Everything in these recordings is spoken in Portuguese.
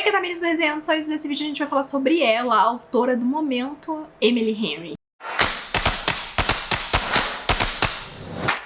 aqui é a Tamiris Desenhando Só Isso. Nesse vídeo a gente vai falar sobre ela, a autora do momento, Emily Henry.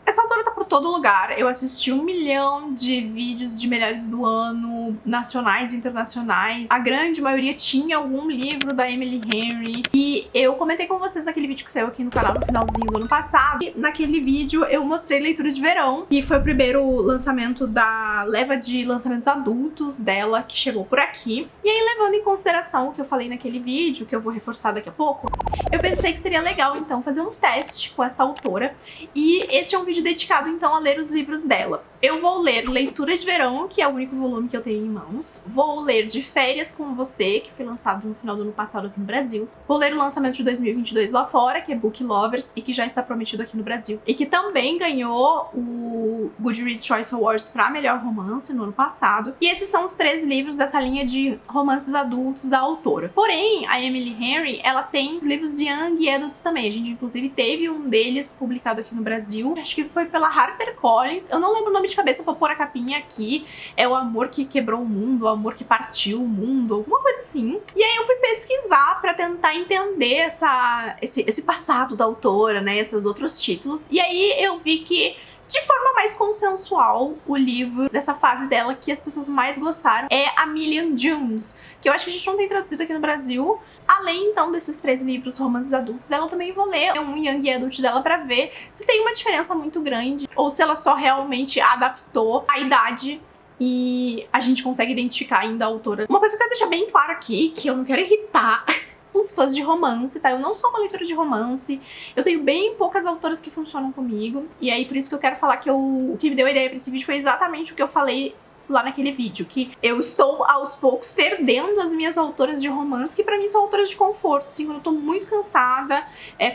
Essa autora tá por todo lugar. Eu assisti 1 milhão de vídeos de melhores do ano, nacionais e internacionais. A grande maioria tinha algum livro da Emily Henry. E eu comentei com vocês aquele vídeo que saiu aqui no canal no finalzinho do ano passado. E naquele vídeo eu mostrei Leitura de Verão, que foi o primeiro lançamento da leva de lançamentos adultos dela, que chegou por aqui. E aí, levando em consideração o que eu falei naquele vídeo, que eu vou reforçar daqui a pouco, eu pensei que seria legal, então, fazer um teste com essa autora. E este é um vídeo dedicado, então, a ler os livros dela. Eu vou ler Leitura de Verão, que é o único volume que eu tenho em mãos. Vou ler De Férias com Você, que foi lançado no final do ano passado aqui no Brasil. Vou ler o lançamento de 2022 lá fora, que é Book Lovers, e que já está prometido aqui no Brasil. E que também ganhou o Goodreads Choice Awards para melhor romance no ano passado. E esses são os 3 livros dessa linha de romances adultos da autora. Porém, a Emily Henry, ela tem livros Young Adults também. A gente, inclusive, teve um deles publicado aqui no Brasil. Acho que foi pela HarperCollins. Eu não lembro o nome de cabeça pra pôr a capinha aqui. É O Amor que Quebrou o Mundo, O Amor que Partiu o Mundo, alguma coisa assim. E aí eu fui pesquisar pra tentar entender esse passado da autora, né? Esses outros títulos. E aí eu vi que, de forma mais consensual, o livro dessa fase dela que as pessoas mais gostaram é A Million Junes, que eu acho que a gente não tem traduzido aqui no Brasil. Além, então, desses 3 livros romances adultos dela, eu também vou ler um Young Adult dela pra ver se tem uma diferença muito grande ou se ela só realmente adaptou a idade e a gente consegue identificar ainda a autora. Uma coisa que eu quero deixar bem claro aqui, que eu não quero irritar os fãs de romance, tá? Eu não sou uma leitora de romance, eu tenho bem poucas autoras que funcionam comigo, e aí por isso que eu quero falar que o que me deu a ideia pra esse vídeo foi exatamente o que eu falei lá naquele vídeo, que eu estou aos poucos perdendo as minhas autoras de romance, que pra mim são autoras de conforto, assim, quando eu tô muito cansada,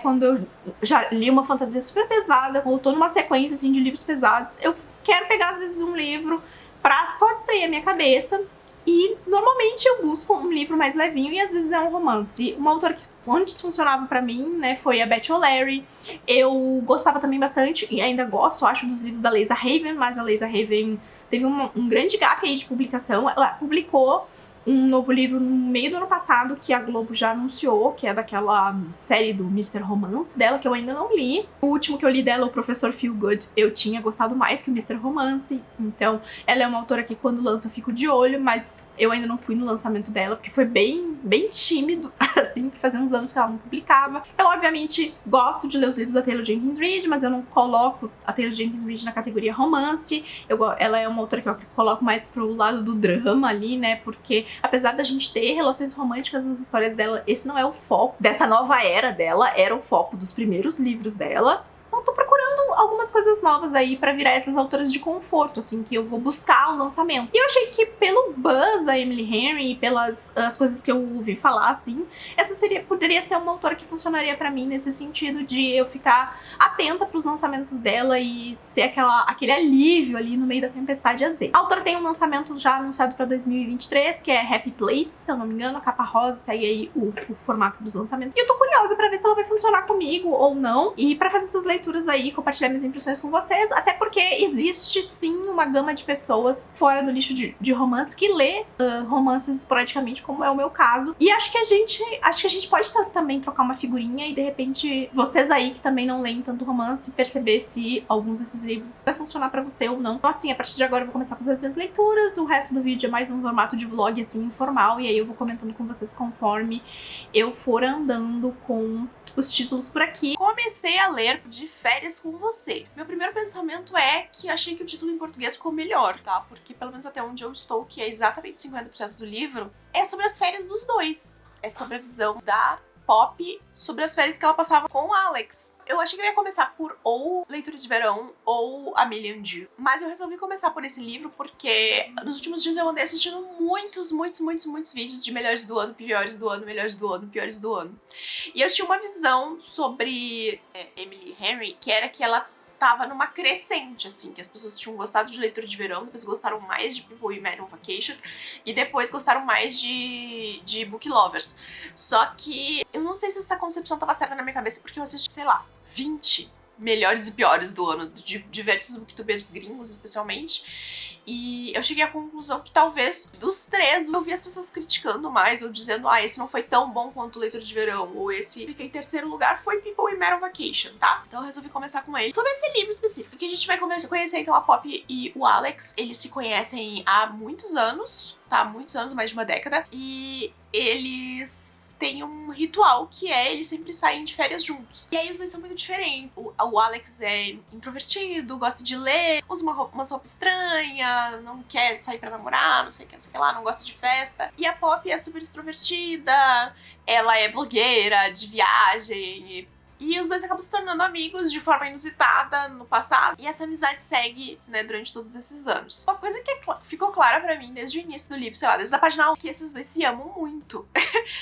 quando eu já li uma fantasia super pesada, quando eu tô numa sequência, assim, de livros pesados, eu quero pegar, às vezes, um livro pra só distrair a minha cabeça. E normalmente eu busco um livro mais levinho e às vezes é um romance. Uma autora que antes funcionava pra mim, né, foi a Beth O'Leary. Eu gostava também bastante, e ainda gosto, acho, dos livros da Lisa Raven, mas a Lisa Raven teve um grande gap aí de publicação. Ela publicou um novo livro no meio do ano passado, que a Globo já anunciou, que é daquela série do Mr. Romance dela, que eu ainda não li. O último que eu li dela, o Professor Feelgood, eu tinha gostado mais que o Mr. Romance, então ela é uma autora que quando lança eu fico de olho, mas eu ainda não fui no lançamento dela, porque foi bem tímido, assim, porque fazia uns anos que ela não publicava. Eu, obviamente, gosto de ler os livros da Taylor Jenkins Reid, mas eu não coloco a Taylor Jenkins Reid na categoria romance. Ela é uma autora que eu coloco mais pro lado do drama ali, né, porque apesar da gente ter relações românticas nas histórias dela, esse não é o foco dessa nova era dela, era o foco dos primeiros livros dela. Então tô procurando algumas coisas novas aí pra virar essas autoras de conforto, assim, que eu vou buscar o lançamento. E eu achei que pelo buzz da Emily Henry e pelas as coisas que eu ouvi falar, assim, essa poderia ser uma autora que funcionaria pra mim nesse sentido de eu ficar atenta pros lançamentos dela e ser aquele alívio ali no meio da tempestade às vezes. A autora tem um lançamento já anunciado pra 2023, que é Happy Place, se eu não me engano, a capa rosa, segue aí o formato dos lançamentos. E eu tô curiosa pra ver se ela vai funcionar comigo ou não, e pra fazer essas leituras aí, compartilhar minhas impressões com vocês, até porque existe sim uma gama de pessoas fora do nicho de romance que lê romances esporadicamente, como é o meu caso, e acho que a gente pode também trocar uma figurinha e de repente vocês aí que também não leem tanto romance, perceber se alguns desses livros vai funcionar pra você ou não. Então assim, a partir de agora eu vou começar a fazer as minhas leituras, o resto do vídeo é mais um formato de vlog assim, informal, e aí eu vou comentando com vocês conforme eu for andando com os títulos por aqui. Comecei a ler De Férias com Você. Meu primeiro pensamento é que achei que o título em português ficou melhor, tá? Porque pelo menos até onde eu estou, que é exatamente 50% do livro, é sobre as férias dos dois. É sobre a visão da Poppy sobre as férias que ela passava com o Alex. Eu achei que eu ia começar por ou Leitura de Verão ou A Million Junes, mas eu resolvi começar por esse livro porque nos últimos dias eu andei assistindo muitos vídeos de melhores do ano, piores do ano, melhores do ano, piores do ano. E eu tinha uma visão sobre Emily Henry, que era que ela tava numa crescente, assim, que as pessoas tinham gostado de Leitura de Verão, depois gostaram mais de People We Met on Vacation, e depois gostaram mais de Book Lovers. Só que eu não sei se essa concepção tava certa na minha cabeça, porque eu assisti, sei lá, 20 melhores e piores do ano, de diversos booktubers gringos, especialmente. E eu cheguei à conclusão que talvez dos três eu vi as pessoas criticando mais, ou dizendo, esse não foi tão bom quanto o Leitura de Verão, ou esse fica em terceiro lugar, foi People We Met on Vacation, tá? Então eu resolvi começar com ele. Sobre esse livro específico, que a gente vai conhecer então a Poppy e o Alex. Eles se conhecem há muitos anos, tá? Muitos anos, mais de uma década. E eles têm um ritual que eles sempre saem de férias juntos. E aí os dois são muito diferentes. O Alex é introvertido, gosta de ler, usa uma roupa estranha, não quer sair pra namorar, não sei o que, não sei o que lá, não gosta de festa. E a Poppy é super extrovertida, ela é blogueira de viagem. E os dois acabam se tornando amigos de forma inusitada no passado. E essa amizade segue, né, durante todos esses anos. Uma coisa que ficou clara pra mim desde o início do livro, sei lá, desde a página 1, que esses dois se amam muito.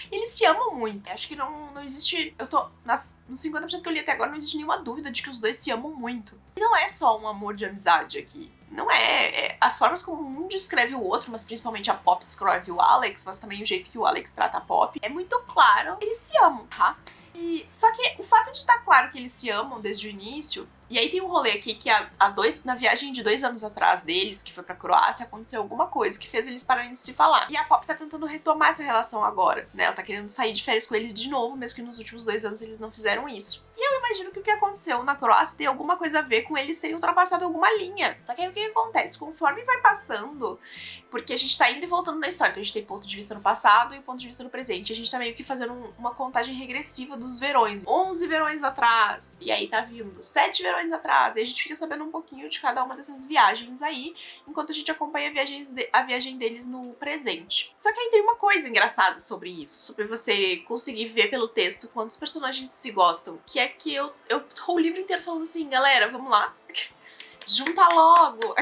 Eles se amam muito. Acho que não existe... Eu tô... Nos 50% que eu li até agora, não existe nenhuma dúvida de que os dois se amam muito. E não é só um amor de amizade aqui. Não é. As formas como um descreve o outro, mas principalmente a Poppy descreve o Alex, mas também o jeito que o Alex trata a Poppy, é muito claro. Eles se amam, tá? Só que o fato de estar claro que eles se amam desde o início, e aí tem um rolê aqui que na viagem de 2 anos atrás deles, que foi pra Croácia, aconteceu alguma coisa que fez eles pararem de se falar. E a Poppy tá tentando retomar essa relação agora, né? Ela tá querendo sair de férias com eles de novo, mesmo que nos últimos 2 anos eles não fizeram isso. E eu imagino que o que aconteceu na Croácia tem alguma coisa a ver com eles terem ultrapassado alguma linha. Só que aí o que acontece? Conforme vai passando, porque a gente tá indo e voltando na história, então a gente tem ponto de vista no passado e ponto de vista no presente. A gente tá meio que fazendo uma contagem regressiva dos verões. 11 verões atrás, e aí tá vindo 7 verões atrás, e a gente fica sabendo um pouquinho de cada uma dessas viagens aí, enquanto a gente acompanha a viagem deles no presente. Só que aí tem uma coisa engraçada sobre isso, sobre você conseguir ver pelo texto quantos personagens se gostam, que é que eu tô o livro inteiro falando assim, galera, vamos lá, junta logo.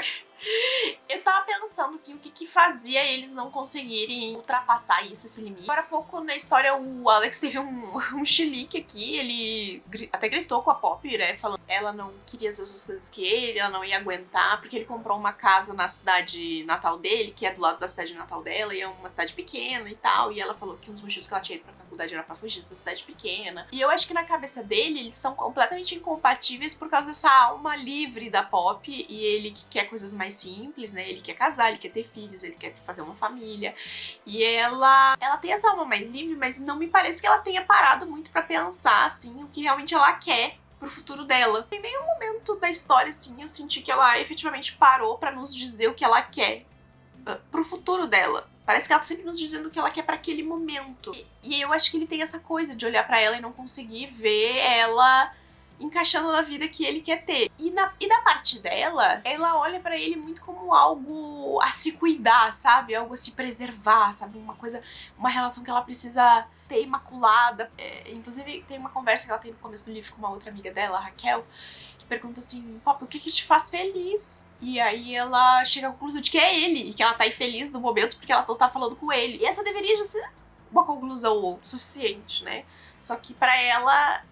Eu tava pensando, assim, o que fazia eles não conseguirem ultrapassar esse limite. Agora há pouco na história o Alex teve um chilique aqui, ele até gritou com a Poppy, né, falando que ela não queria as mesmas coisas que ele, ela não ia aguentar, porque ele comprou uma casa na cidade natal dele, que é do lado da cidade natal dela, e é uma cidade pequena e tal, e ela falou que um dos motivos que ela tinha ido pra faculdade era pra fugir dessa cidade pequena. E eu acho que na cabeça dele, eles são completamente incompatíveis por causa dessa alma livre da Poppy, e ele que quer coisas mais simples, né? Ele quer casar, ele quer ter filhos, ele quer fazer uma família. E ela tem essa alma mais livre, mas não me parece que ela tenha parado muito pra pensar, assim, o que realmente ela quer pro futuro dela. Em nenhum momento da história, assim, eu senti que ela efetivamente parou pra nos dizer o que ela quer pro futuro dela. Parece que ela tá sempre nos dizendo o que ela quer pra aquele momento. E eu acho que ele tem essa coisa de olhar pra ela e não conseguir ver ela encaixando na vida que ele quer ter. E da parte dela, ela olha pra ele muito como algo a se cuidar, sabe? Algo a se preservar, sabe? Uma relação que ela precisa ter imaculada. Inclusive, tem uma conversa que ela tem no começo do livro com uma outra amiga dela, a Raquel, que pergunta assim, Poppy, o que te faz feliz? E aí ela chega à conclusão de que é ele, e que ela tá infeliz no momento porque ela não tá falando com ele. E essa deveria já ser uma conclusão suficiente, né? Só que pra ela,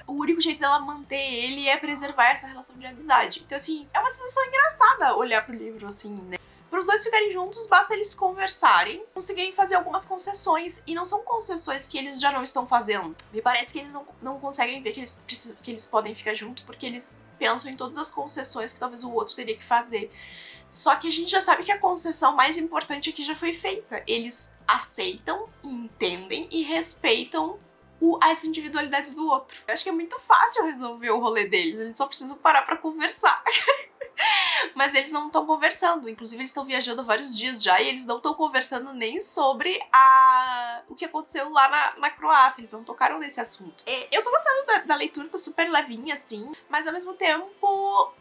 o único jeito dela manter ele é preservar essa relação de amizade. Então, assim, é uma sensação engraçada olhar pro livro, assim, né? Para os dois ficarem juntos, basta eles conversarem, conseguirem fazer algumas concessões, e não são concessões que eles já não estão fazendo. Me parece que eles não conseguem ver que eles podem ficar juntos, porque eles pensam em todas as concessões que talvez o outro teria que fazer. Só que a gente já sabe que a concessão mais importante aqui já foi feita. Eles aceitam, entendem e respeitam as individualidades do outro. Eu acho que é muito fácil resolver o rolê deles, eles só precisam parar pra conversar. Mas eles não estão conversando, inclusive eles estão viajando há vários dias já, e eles não estão conversando nem sobre o que aconteceu lá na Croácia, eles não tocaram nesse assunto. Eu tô gostando da leitura, tá super levinha, assim, mas ao mesmo tempo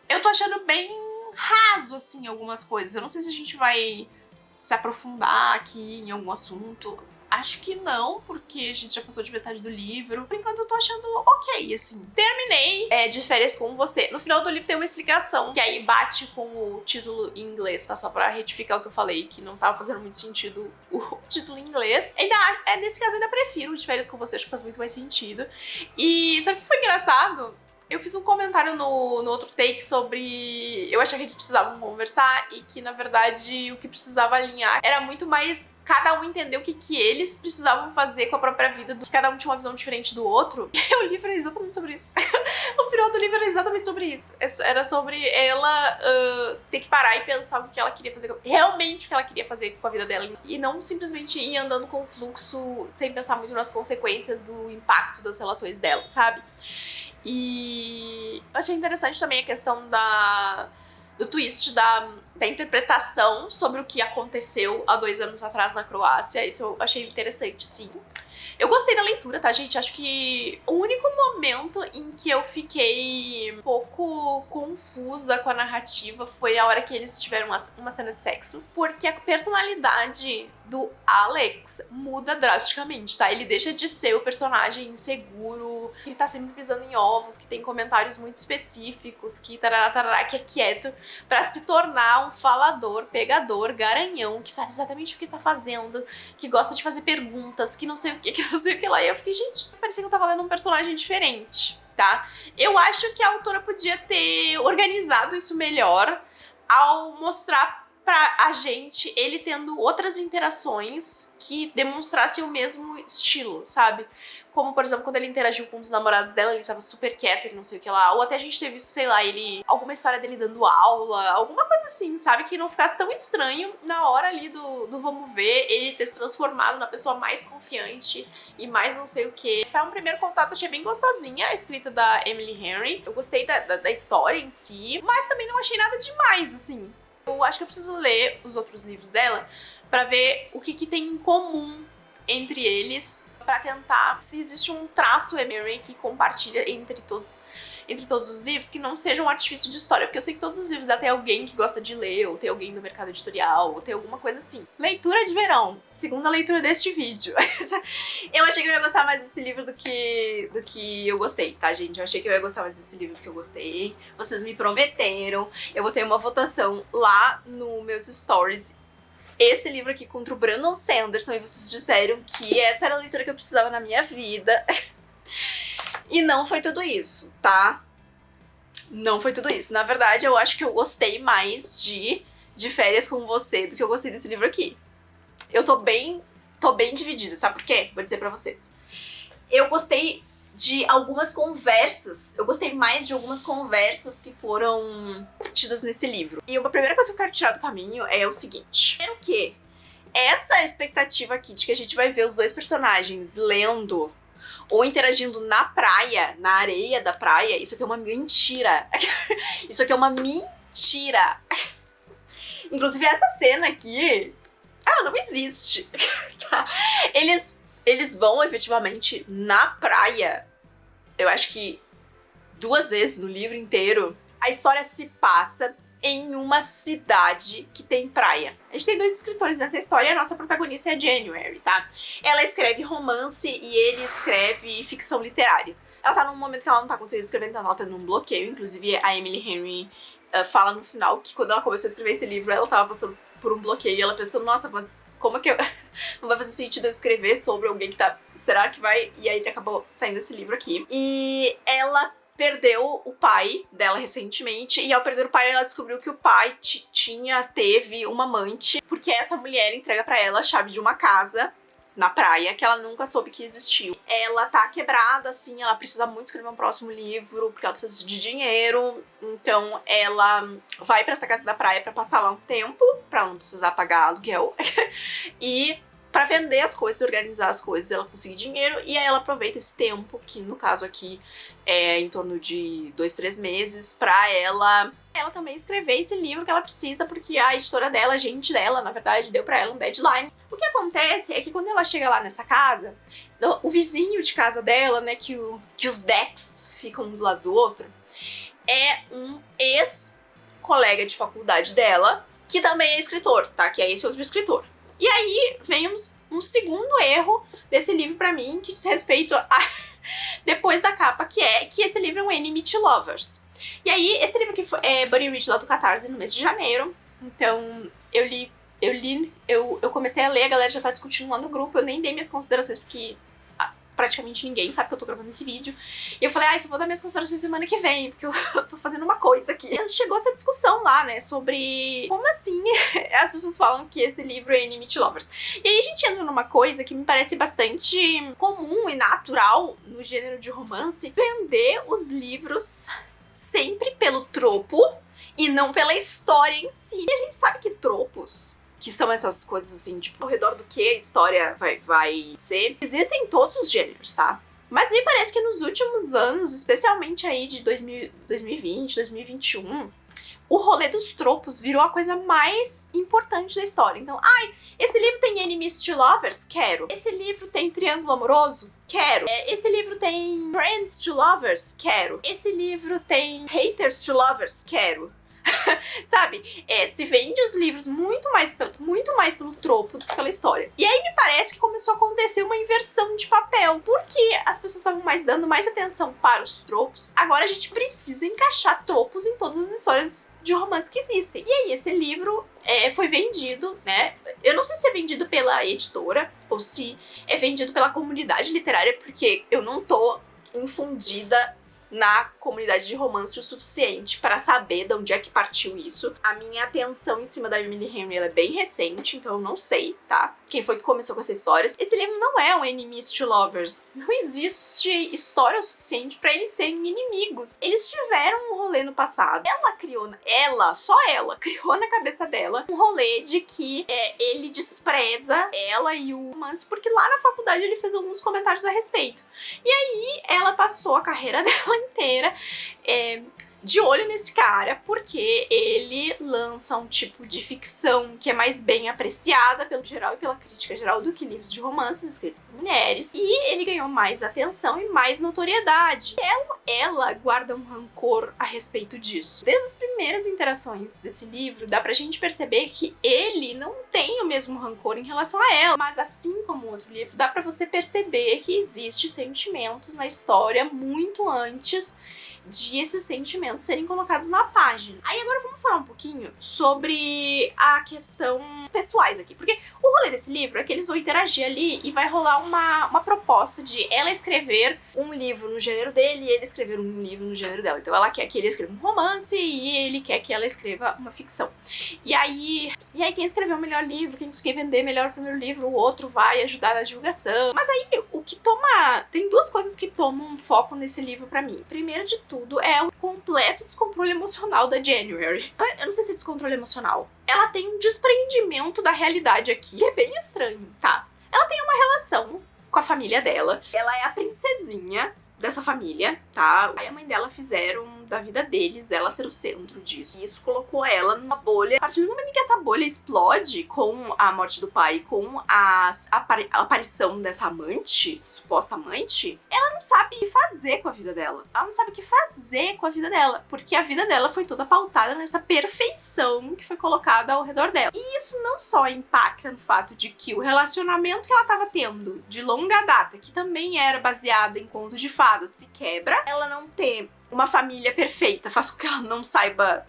eu tô achando bem raso, assim, algumas coisas. Eu não sei se a gente vai se aprofundar aqui em algum assunto. Acho que não, porque a gente já passou de metade do livro. Por enquanto eu tô achando ok, assim. Terminei De Férias com Você. No final do livro tem uma explicação, que aí bate com o título em inglês, tá? Só pra retificar o que eu falei, que não tava fazendo muito sentido o título em inglês. Nesse caso eu ainda prefiro De Férias com Você, acho que faz muito mais sentido. E sabe o que foi engraçado? Eu fiz um comentário no outro take sobre eu achar que eles precisavam conversar e que, na verdade, o que precisava alinhar era muito mais cada um entender o que eles precisavam fazer com a própria vida, do que cada um tinha uma visão diferente do outro. E o livro é exatamente sobre isso. O final do livro era exatamente sobre isso. Era sobre ela ter que parar e pensar o que ela queria fazer, realmente o que ela queria fazer com a vida dela. E não simplesmente ir andando com o fluxo sem pensar muito nas consequências do impacto das relações dela, sabe? E eu achei interessante também a questão do twist da interpretação sobre o que aconteceu há 2 anos atrás na Croácia. Isso eu achei interessante, sim. Eu gostei da leitura, tá, gente? Acho que o único momento em que eu fiquei um pouco confusa com a narrativa foi a hora que eles tiveram uma cena de sexo. Porque a personalidade do Alex muda drasticamente, tá? Ele deixa de ser o personagem inseguro, que tá sempre pisando em ovos, que tem comentários muito específicos, que tarará, tarará, que é quieto, pra se tornar um falador, pegador, garanhão, que sabe exatamente o que tá fazendo, que gosta de fazer perguntas, que não sei o que não sei o que lá. E eu fiquei, gente, parecia que eu tava lendo um personagem diferente, tá? Eu acho que a autora podia ter organizado isso melhor ao mostrar pra a gente ele tendo outras interações que demonstrassem o mesmo estilo, sabe? Como, por exemplo, quando ele interagiu com um dos namorados dela, ele tava super quieto e não sei o que lá. Ou até a gente ter visto, sei lá, alguma história dele dando aula, alguma coisa assim, sabe? Que não ficasse tão estranho na hora ali do vamos ver, ele ter se transformado na pessoa mais confiante e mais não sei o que. Pra um primeiro contato, achei bem gostosinha a escrita da Emily Henry. Eu gostei da história em si, mas também não achei nada demais, assim. Eu acho que eu preciso ler os outros livros dela pra ver o que tem em comum entre eles, pra tentar se existe um traço Emery que compartilha entre todos os livros, que não seja um artifício de história, porque eu sei que todos os livros dela tem alguém que gosta de ler, ou tem alguém do mercado editorial, ou tem alguma coisa assim. Leitura de verão, segunda leitura deste vídeo. Eu achei que eu ia gostar mais desse livro do que eu gostei, tá, gente? Eu achei que eu ia gostar mais desse livro do que eu gostei. Vocês me prometeram, eu vou ter uma votação lá no meus stories. Esse livro aqui contra o Brandon Sanderson, e vocês disseram que essa era a leitura que eu precisava na minha vida. E não foi tudo isso, tá? Não foi tudo isso. Na verdade, eu acho que eu gostei mais de Férias com Você do que eu gostei desse livro aqui. Eu tô bem dividida, sabe por quê? Vou dizer pra vocês. Eu gostei de algumas conversas, eu gostei mais de algumas conversas que foram tidas nesse livro. E uma primeira coisa que eu quero tirar do caminho é o seguinte. Primeiro que essa expectativa aqui de que a gente vai ver os dois personagens lendo ou interagindo na praia, na areia da praia, isso aqui é uma mentira. Isso aqui é uma mentira. Inclusive essa cena aqui, ela não existe. Tá? Eles vão efetivamente na praia, eu acho que 2 vezes no livro inteiro. A história se passa em uma cidade que tem praia. A gente tem 2 escritores nessa história e a nossa protagonista é a January, tá? Ela escreve romance e ele escreve ficção literária. Ela tá num momento que ela não tá conseguindo escrever, então ela tá num bloqueio. Inclusive a Emily Henry fala no final que quando ela começou a escrever esse livro, ela tava passando por um bloqueio, e ela pensou, nossa, mas como que eu... não vai fazer sentido eu escrever sobre alguém que tá... Será que vai? E aí ele acabou saindo esse livro aqui. E ela perdeu o pai dela recentemente, e ao perder o pai, ela descobriu que o pai teve uma amante, porque essa mulher entrega pra ela a chave de uma casa na praia, que ela nunca soube que existiu. Ela tá quebrada, assim, ela precisa muito escrever um próximo livro, porque ela precisa de dinheiro, então ela vai pra essa casa da praia pra passar lá um tempo, pra não precisar pagar aluguel, e pra vender as coisas, organizar as coisas, ela conseguir dinheiro, e aí ela aproveita esse tempo, que no caso aqui é em torno de 2, 3 meses, pra ela também escrever esse livro que ela precisa, porque a editora dela, a gente dela, na verdade, deu pra ela um deadline. O que acontece é que quando ela chega lá nessa casa, o vizinho de casa dela, né, que os decks ficam um do lado do outro, é um ex-colega de faculdade dela, que também é escritor, tá? Que é esse outro escritor. E aí vem um segundo erro desse livro pra mim, que diz respeito a... depois da capa, que esse livro é um Enemy to Lovers. E aí, esse livro aqui é Buddy Read lá do Catarse no mês de janeiro. Então, eu comecei a ler, a galera já tá discutindo lá no grupo, eu nem dei minhas considerações, porque praticamente ninguém sabe que eu tô gravando esse vídeo. E eu falei, só vou dar minhas considerações semana que vem, porque eu tô fazendo uma coisa aqui. E chegou essa discussão lá, né, sobre como assim as pessoas falam que esse livro é Enemy to Lovers. E aí a gente entra numa coisa que me parece bastante comum e natural no gênero de romance, vender os livros sempre pelo tropo e não pela história em si. E a gente sabe que tropos, que são essas coisas assim, tipo, ao redor do que a história vai ser, existem em todos os gêneros, tá? Mas me parece que nos últimos anos, especialmente aí de 2020, 2021, o rolê dos tropos virou a coisa mais importante da história. Então, esse livro tem enemies to lovers? Quero. Esse livro tem triângulo amoroso? Quero. Esse livro tem friends to lovers? Quero. Esse livro tem haters to lovers? Quero. Sabe? Se vende os livros muito mais pelo tropo do que pela história. E aí me parece que começou a acontecer uma inversão de papel. Porque as pessoas estavam dando mais atenção para os tropos. Agora a gente precisa encaixar tropos em todas as histórias de romance que existem. E aí esse livro foi vendido, né? Eu não sei se é vendido pela editora ou se é vendido pela comunidade literária, porque eu não tô infundida na comunidade de romance o suficiente para saber de onde é que partiu isso. A minha atenção em cima da Emily Henry ela é bem recente, então eu não sei, tá? Quem foi que começou com essa história. Esse livro não é um Enemies to Lovers. Não existe história o suficiente para eles serem inimigos. Eles tiveram um rolê no passado. Só ela criou na cabeça dela um rolê de que ele despreza ela e o romance, porque lá na faculdade ele fez alguns comentários a respeito. E aí ela passou a carreira dela inteira de olho nesse cara, porque ele lança um tipo de ficção que é mais bem apreciada pelo geral e pela crítica geral do que livros de romances escritos por mulheres, e ele ganhou mais atenção e mais notoriedade. Ela guarda um rancor a respeito disso. Desde as primeiras interações desse livro, dá pra gente perceber que ele não tem o mesmo rancor em relação a ela, mas assim como o outro livro, dá pra você perceber que existem sentimentos na história muito antes de esses sentimentos serem colocados na página. Aí agora vamos falar um pouquinho sobre a questão pessoais aqui, porque o rolê desse livro é que eles vão interagir ali e vai rolar uma proposta de ela escrever um livro no gênero dele e ele escrever um livro no gênero dela. Então ela quer que ele escreva um romance e ele quer que ela escreva uma ficção. E aí quem escrever o melhor livro, quem conseguir vender melhor o primeiro livro, o outro vai ajudar na divulgação. Mas aí tem duas coisas que tomam foco nesse livro pra mim. Primeiro de tudo é o completo descontrole emocional da January. Eu não sei se é descontrole emocional. Ela tem um desprendimento da realidade aqui, que é bem estranho, tá? Ela tem uma relação com a família dela. Ela é a princesinha dessa família, tá? O pai e a mãe dela fizeram da vida deles ela ser o centro disso. E isso colocou ela numa bolha. A partir do momento em que essa bolha explode com a morte do pai, com a aparição dessa amante, suposta amante, ela não sabe o que fazer com a vida dela. Ela não sabe o que fazer com a vida dela, porque a vida dela foi toda pautada nessa perfeição que foi colocada ao redor dela. E isso não só impacta no fato de que o relacionamento que ela estava tendo de longa data, que também era baseado em conto de fadas, se quebra, ela não ter uma família perfeita, faz com que ela não saiba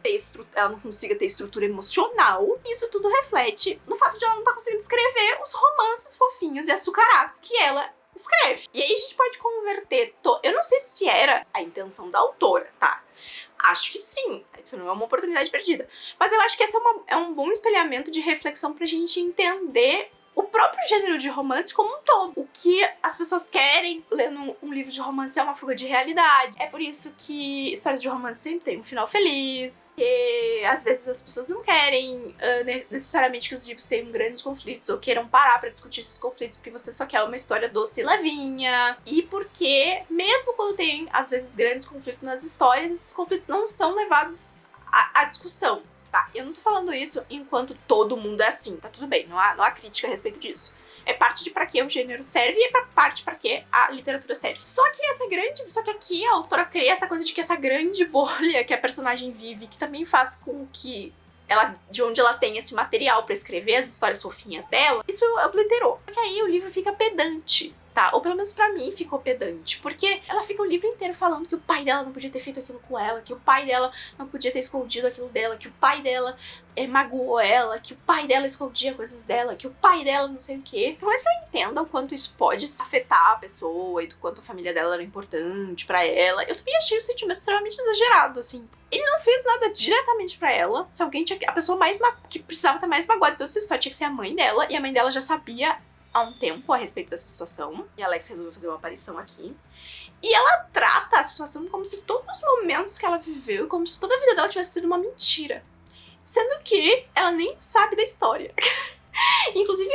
ela não consiga ter estrutura emocional. E isso tudo reflete no fato de ela não estar conseguindo escrever os romances fofinhos e açucarados que ela escreve. E aí a gente pode converter eu não sei se era a intenção da autora, tá? Acho que sim, isso não é uma oportunidade perdida. Mas eu acho que esse é um bom espelhamento de reflexão pra gente entender o próprio gênero de romance como um todo. O que as pessoas querem lendo um livro de romance é uma fuga de realidade. É por isso que histórias de romance sempre têm um final feliz, que às vezes as pessoas não querem necessariamente que os livros tenham grandes conflitos ou queiram parar pra discutir esses conflitos porque você só quer uma história doce e levinha. E porque, mesmo quando tem, às vezes, grandes conflitos nas histórias, esses conflitos não são levados à discussão. Tá, eu não tô falando isso enquanto todo mundo é assim, tá tudo bem, não há crítica a respeito disso. É parte de pra que o gênero serve e é parte pra que a literatura serve. Só que aqui a autora cria essa coisa de que essa grande bolha que a personagem vive, que também faz com que de onde ela tem esse material pra escrever as histórias fofinhas dela, isso obliterou. Porque aí o livro fica pedante. tá? Ou pelo menos pra mim ficou pedante, porque ela fica o livro inteiro falando que o pai dela não podia ter feito aquilo com ela, que o pai dela não podia ter escondido aquilo dela, que o pai dela magoou ela, que o pai dela escondia coisas dela, que o pai dela não sei o quê. Por mais que eu entenda o quanto isso pode afetar a pessoa e do quanto a família dela era importante pra ela, eu também achei o sentimento extremamente exagerado, assim. Ele não fez nada diretamente pra ela. Se alguém tinha... A pessoa mais que precisava estar mais magoada de toda essa história tinha que ser a mãe dela, e a mãe dela já sabia há um tempo a respeito dessa situação. E a Alex resolveu fazer uma aparição aqui. E ela trata a situação como se todos os momentos que ela viveu, como se toda a vida dela tivesse sido uma mentira. Sendo que ela nem sabe da história. Inclusive,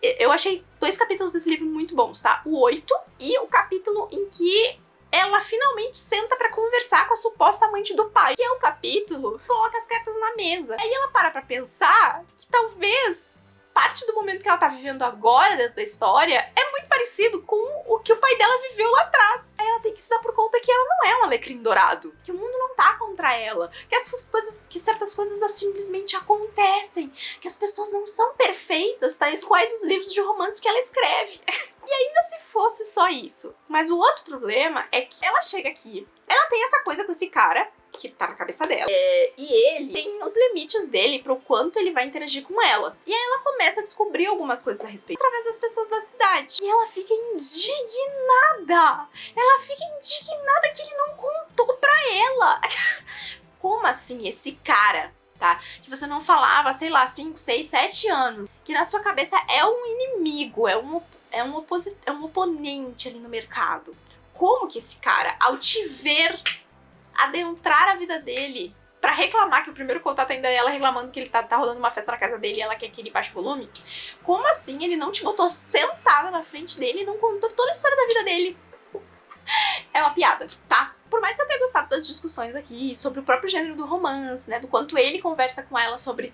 eu achei 2 capítulos desse livro muito bons, tá? O 8 e o capítulo em que ela finalmente senta pra conversar com a suposta amante do pai. Que é o capítulo que coloca as cartas na mesa. Aí ela para pra pensar que talvez parte do momento que ela tá vivendo agora dentro da história é muito parecido com o que o pai dela viveu lá atrás. Aí ela tem que se dar por conta que ela não é um alecrim dourado, que o mundo não tá contra ela, que essas coisas, que certas coisas simplesmente acontecem, que as pessoas não são perfeitas, tais quais os livros de romance que ela escreve. E ainda se fosse só isso. Mas o outro problema é que ela chega aqui, ela tem essa coisa com esse cara, que tá na cabeça dela. E ele tem os limites dele pro quanto ele vai interagir com ela. E aí ela começa a descobrir algumas coisas a respeito através das pessoas da cidade. E ela fica indignada. Ela fica indignada que ele não contou pra ela. Como assim esse cara, tá? Que você não falava, sei lá, 5, 6, 7 anos. Que na sua cabeça é um inimigo, é um oponente ali no mercado. Como que esse cara, ao te ver adentrar a vida dele pra reclamar, que o primeiro contato ainda é ela reclamando que ele tá rolando uma festa na casa dele e ela quer que ele baixe o volume, como assim ele não te botou sentada na frente dele e não contou toda a história da vida dele? É uma piada, tá? Por mais que eu tenha gostado das discussões aqui sobre o próprio gênero do romance, né, do quanto ele conversa com ela sobre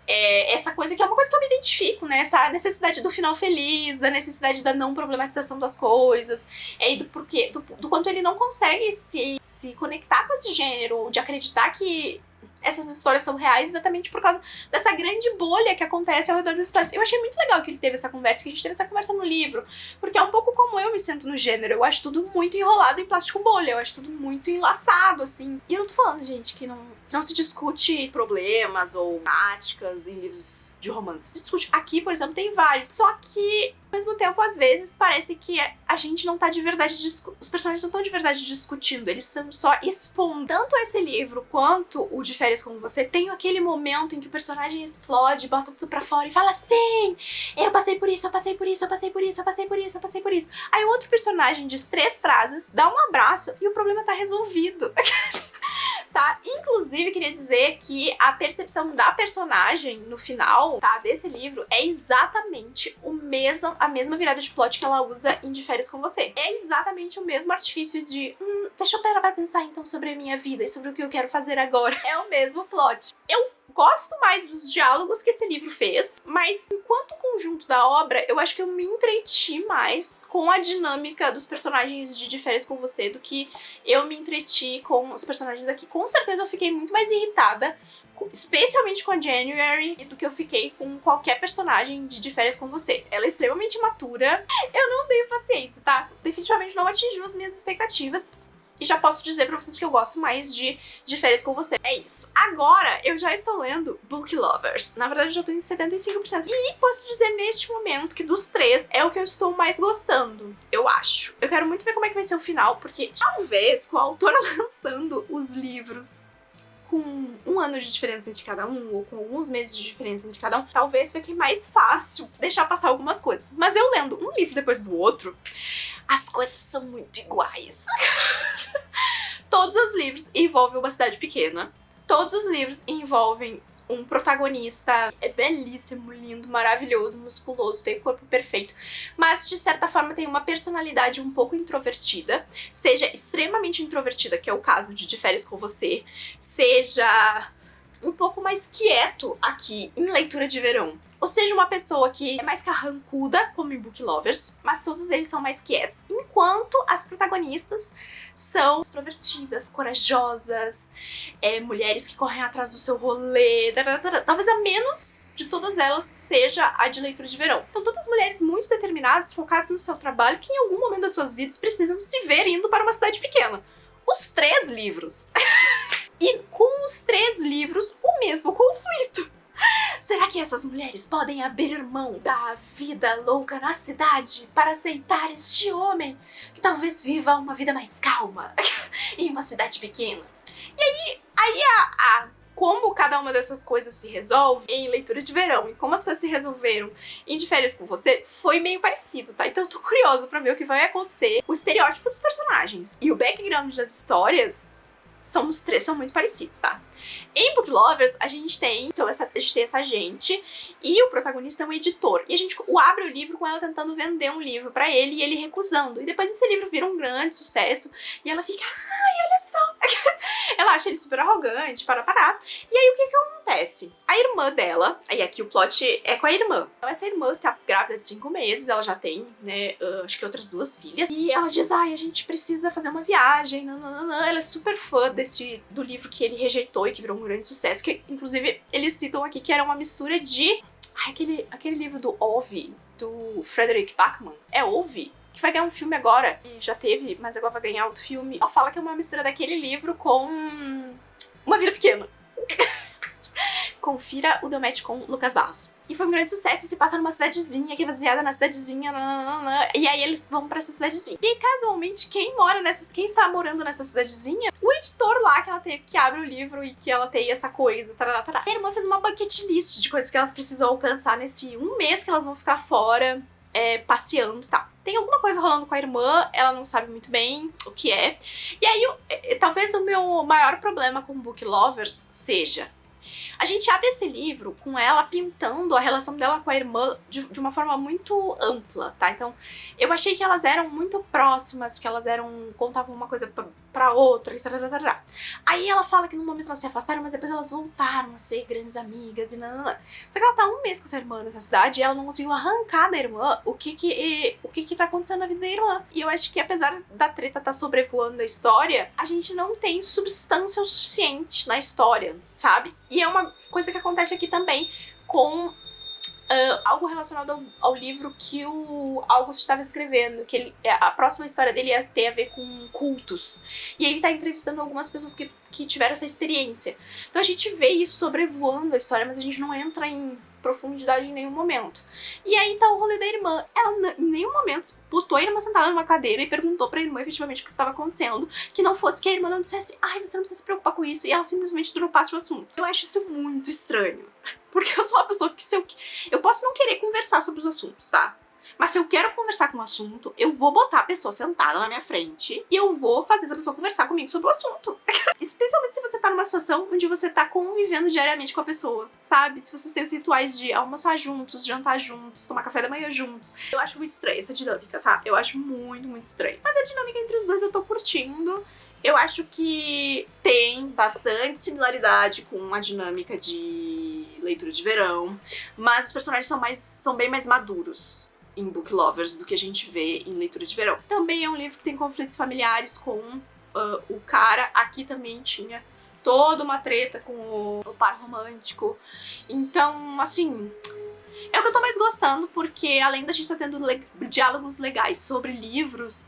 essa coisa que é uma coisa que eu me identifico, né, essa necessidade do final feliz, da necessidade da não problematização das coisas, e do quanto ele não consegue se conectar com esse gênero, de acreditar que essas histórias são reais exatamente por causa dessa grande bolha que acontece ao redor das histórias. Eu achei muito legal que ele teve essa conversa, que a gente teve essa conversa no livro, porque é um pouco como eu me sinto no gênero. Eu acho tudo muito enrolado em plástico bolha, eu acho tudo muito enlaçado, assim. E eu não tô falando, gente, que não se discute problemas ou práticas em livros de romance. Se discute. Aqui, por exemplo, tem vários. Só que, ao mesmo tempo, às vezes, parece que a gente não tá de verdade os personagens não estão de verdade discutindo, eles estão só expondo. Tanto esse livro quanto o de Férias com Você tem aquele momento em que o personagem explode, bota tudo pra fora e fala assim: eu passei por isso, eu passei por isso, eu passei por isso, eu passei por isso, eu passei por isso. Aí o outro personagem diz 3 frases, dá um abraço e o problema tá resolvido. Tá? Inclusive, queria dizer que a percepção da personagem no final, tá, desse livro é exatamente a mesma virada de plot que ela usa em De Férias com Você. É exatamente o mesmo artifício de deixa eu parar pra pensar então sobre a minha vida e sobre o que eu quero fazer agora. É o mesmo plot. Eu gosto mais dos diálogos que esse livro fez, mas enquanto conjunto da obra, eu acho que eu me entreti mais com a dinâmica dos personagens de Férias com Você do que eu me entreti com os personagens aqui. Com certeza eu fiquei muito mais irritada, especialmente com a January, do que eu fiquei com qualquer personagem de Férias com Você. Ela é extremamente imatura, eu não tenho paciência, tá? Definitivamente não atingiu as minhas expectativas. E já posso dizer pra vocês que eu gosto mais de Férias com Você. É isso. Agora, eu já estou lendo Book Lovers. Na verdade, eu já tô em 75%. E posso dizer neste momento que dos 3 é o que eu estou mais gostando. Eu acho. Eu quero muito ver como é que vai ser o final, porque talvez com a autora lançando os livros com 1 ano de diferença entre cada um, ou com alguns meses de diferença entre cada um, talvez fique mais fácil deixar passar algumas coisas. Mas eu lendo um livro depois do outro, as coisas são muito iguais. Todos os livros envolvem uma cidade pequena. Todos os livros envolvem um protagonista belíssimo, lindo, maravilhoso, musculoso, tem o corpo perfeito, mas de certa forma tem uma personalidade um pouco introvertida, seja extremamente introvertida, que é o caso de Férias com Você, seja um pouco mais quieto aqui em Leitura de Verão, Ou seja, uma pessoa que é mais carrancuda, como em Book Lovers, mas todos eles são mais quietos, enquanto as protagonistas são extrovertidas, corajosas, mulheres que correm atrás do seu rolê, talvez a menos de todas elas seja a de Leitura de Verão. Então todas mulheres muito determinadas, focadas no seu trabalho, que em algum momento das suas vidas precisam se ver indo para uma cidade pequena. Os 3 livros. E com os 3 livros, o mesmo conflito. Será que essas mulheres podem abrir mão da vida louca na cidade para aceitar este homem que talvez viva uma vida mais calma em uma cidade pequena? E aí como cada uma dessas coisas se resolve em Leitura de Verão e como as coisas se resolveram em De Férias com Você foi meio parecido, tá? Então eu tô curiosa pra ver o que vai acontecer. O estereótipo dos personagens e o background das histórias os 3 são muito parecidos, tá? Em Book Lovers, a gente tem essa gente e o protagonista é um editor. E a gente abre o livro com ela tentando vender um livro pra ele e ele recusando. E depois esse livro vira um grande sucesso e ela fica, ai, olha só. Ela acha ele super arrogante, parar. E aí o que acontece? A irmã dela, aí aqui o plot é com a irmã. Então essa irmã tá grávida de 5 meses, ela já tem, né, acho que outras 2 filhas. E ela diz, ai, a gente precisa fazer uma viagem, nananana. Ela é super fã do livro que ele rejeitou e que virou um grande sucesso, que inclusive eles citam aqui que era uma mistura de aquele livro do Ove, do Frederick Backman. É Ove? Que vai ganhar um filme agora, e já teve, mas agora vai ganhar outro filme. Ela fala que é uma mistura daquele livro com Uma Vida Pequena. Confira o Delmete com Lucas Barros. E foi um grande sucesso, se passa numa cidadezinha, que é baseada na cidadezinha, e aí eles vão pra essa cidadezinha. E casualmente, quem está morando nessa cidadezinha, o editor lá que ela teve, que abre o livro e que ela tem essa coisa, tarará. A irmã fez uma bucket list de coisas que elas precisam alcançar nesse 1 mês que elas vão ficar fora, passeando e tal. Tem alguma coisa rolando com a irmã, ela não sabe muito bem o que é. E aí, talvez o meu maior problema com Book Lovers seja: a gente abre esse livro com ela pintando a relação dela com a irmã de uma forma muito ampla, tá? Então, eu achei que elas eram muito próximas, que elas contavam uma coisa pra outra, e tarará. Aí ela fala que no momento elas se afastaram, mas depois elas voltaram a ser grandes amigas e nananã. Só que ela tá 1 mês com essa irmã nessa cidade e ela não conseguiu arrancar da irmã o que tá acontecendo na vida da irmã. E eu acho que apesar da treta tá sobrevoando a história, a gente não tem substância o suficiente na história, sabe? E é uma coisa que acontece aqui também com algo relacionado ao livro que o August estava escrevendo, que a próxima história dele ia ter a ver com cultos. E ele tá entrevistando algumas pessoas que tiveram essa experiência. Então a gente vê isso sobrevoando a história, mas a gente não entra em profundidade em nenhum momento. E aí tá o rolê da irmã. Ela em nenhum momento botou a irmã sentada numa cadeira e perguntou pra irmã efetivamente o que estava acontecendo, que não fosse que a irmã não dissesse, ai, você não precisa se preocupar com isso, e ela simplesmente dropasse o assunto. Eu acho isso muito estranho, porque eu sou uma pessoa que eu posso não querer conversar sobre os assuntos, tá? Mas se eu quero conversar com um assunto, eu vou botar a pessoa sentada na minha frente e eu vou fazer essa pessoa conversar comigo sobre o assunto. Especialmente se você tá numa situação onde você tá convivendo diariamente com a pessoa, sabe? Se vocês têm os rituais de almoçar juntos, jantar juntos, tomar café da manhã juntos. Eu acho muito estranha essa dinâmica, tá? Eu acho muito, muito estranho. Mas a dinâmica entre os dois eu tô curtindo. Eu acho que tem bastante similaridade com a dinâmica de Leitura de Verão, mas os personagens são bem mais maduros em Book Lovers do que a gente vê em Leitura de Verão. Também é um livro que tem conflitos familiares com o cara. Aqui também tinha toda uma treta com o par romântico. Então, assim, é o que eu tô mais gostando, porque além da gente tá tendo diálogos legais sobre livros,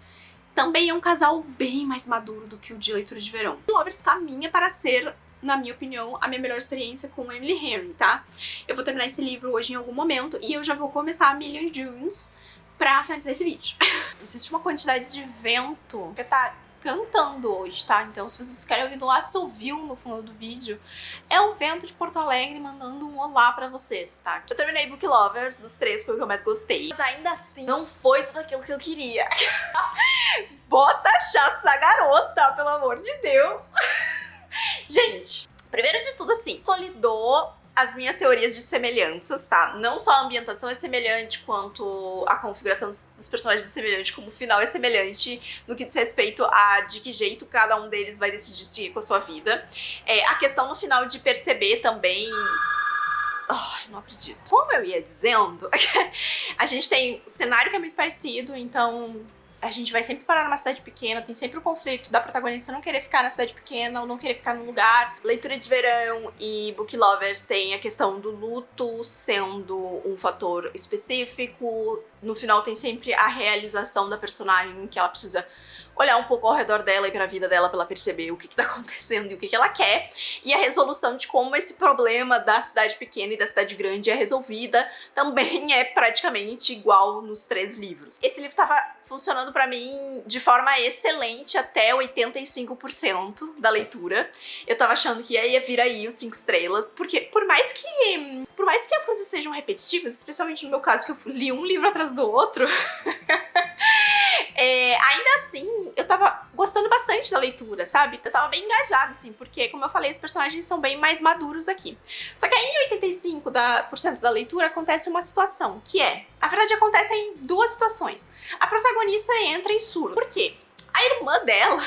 também é um casal bem mais maduro do que o de Leitura de Verão. Book Lovers caminha para ser, na minha opinião, a minha melhor experiência com Emily Henry, tá? Eu vou terminar esse livro hoje em algum momento e eu já vou começar a Million Dunes pra finalizar esse vídeo. Existe uma quantidade de vento que tá cantando hoje, tá? Então, se vocês querem ouvir um assovio no fundo do vídeo, é o vento de Porto Alegre mandando um olá pra vocês, tá? Eu terminei Book Lovers, dos 3 foi o que eu mais gostei. Mas ainda assim, não foi tudo aquilo que eu queria. Bota chatos a garota, pelo amor de Deus! Gente, primeiro de tudo, assim, consolidou as minhas teorias de semelhanças, tá? Não só a ambientação é semelhante, quanto a configuração dos personagens é semelhante, como o final é semelhante no que diz respeito a de que jeito cada um deles vai decidir seguir com a sua vida. A questão no final de perceber também Ai, não acredito. Como eu ia dizendo, a gente tem um cenário que é muito parecido, então a gente vai sempre parar numa cidade pequena, tem sempre o conflito da protagonista não querer ficar na cidade pequena ou não querer ficar num lugar. Leitura de verão e book lovers tem a questão do luto sendo um fator específico. No final tem sempre a realização da personagem, que ela precisa olhar um pouco ao redor dela e pra vida dela pra ela perceber o que tá acontecendo e o que ela quer. E a resolução de como esse problema da cidade pequena e da cidade grande é resolvida também é praticamente igual nos 3 livros. Esse livro tava funcionando pra mim de forma excelente até 85% da leitura. Eu tava achando que ia vir aí os 5 estrelas, porque por mais que as coisas sejam repetitivas, especialmente no meu caso que eu li um livro atrás do outro, ainda assim, eu tava gostando bastante da leitura, sabe? Eu tava bem engajada, assim, porque, como eu falei, os personagens são bem mais maduros aqui. Só que aí, em 85% da leitura, acontece uma situação, que é... Na verdade, acontecem 2 situações. A protagonista entra em surto. Por quê? A irmã dela...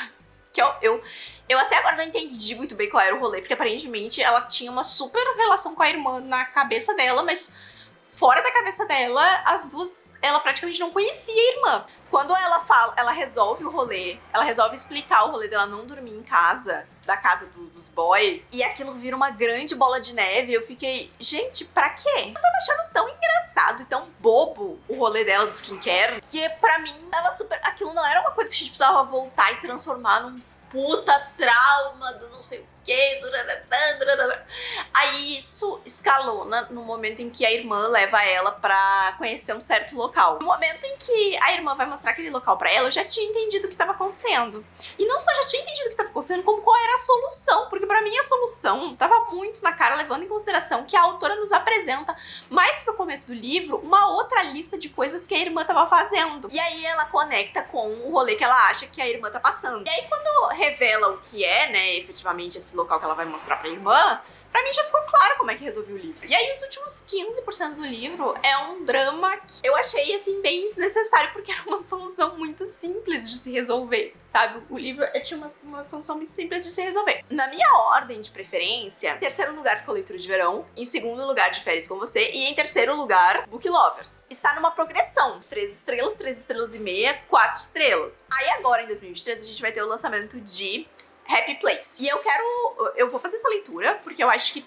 que eu até agora não entendi muito bem qual era o rolê, porque aparentemente ela tinha uma super relação com a irmã na cabeça dela, mas... fora da cabeça dela, as duas, ela praticamente não conhecia a irmã. Quando ela resolve o rolê, ela resolve explicar o rolê dela não dormir em casa, da casa dos boy, e aquilo vira uma grande bola de neve, eu fiquei, gente, pra quê? Eu tava achando tão engraçado e tão bobo o rolê dela do skincare, que pra mim tava super... aquilo não era uma coisa que a gente precisava voltar e transformar num puta trauma do não sei o quê. Aí isso escalona no momento em que a irmã leva ela pra conhecer um certo local. No momento em que a irmã vai mostrar aquele local pra ela, eu já tinha entendido o que tava acontecendo. E não só já tinha entendido o que tava acontecendo, como qual era a solução. Porque pra mim a solução tava muito na cara, levando em consideração que a autora nos apresenta, mais pro começo do livro, uma outra lista de coisas que a irmã tava fazendo. E aí ela conecta com o rolê que ela acha que a irmã tá passando. E aí quando revela o que é, né, efetivamente esse local que ela vai mostrar pra irmã, pra mim já ficou claro como é que resolvi o livro. E aí os últimos 15% do livro é um drama que eu achei, assim, bem desnecessário, porque era uma solução muito simples de se resolver, sabe? O livro tinha uma solução muito simples de se resolver. Na minha ordem de preferência, em terceiro lugar ficou Leitura de Verão, em segundo lugar De Férias com Você, e em terceiro lugar, Book Lovers. Está numa progressão, 3 estrelas e meia, 4 estrelas. Aí agora, em 2023, a gente vai ter o lançamento de Happy Place. E eu vou fazer essa leitura, porque eu acho que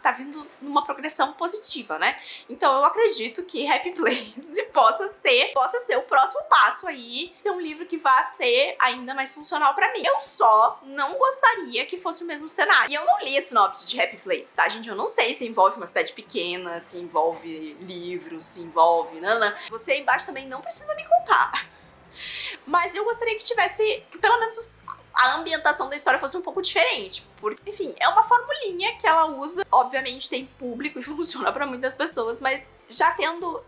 tá vindo numa progressão positiva, né? Então eu acredito que Happy Place possa ser o próximo passo aí, ser um livro que vá ser ainda mais funcional pra mim. Eu só não gostaria que fosse o mesmo cenário. E eu não li a sinopse de Happy Place, tá, gente? Eu não sei se envolve uma cidade pequena, se envolve livros, se envolve... Você aí embaixo também não precisa me contar. Mas eu gostaria que pelo menos a ambientação da história fosse um pouco diferente. Porque, enfim, é uma formulinha que ela usa. Obviamente tem público e funciona pra muitas pessoas, mas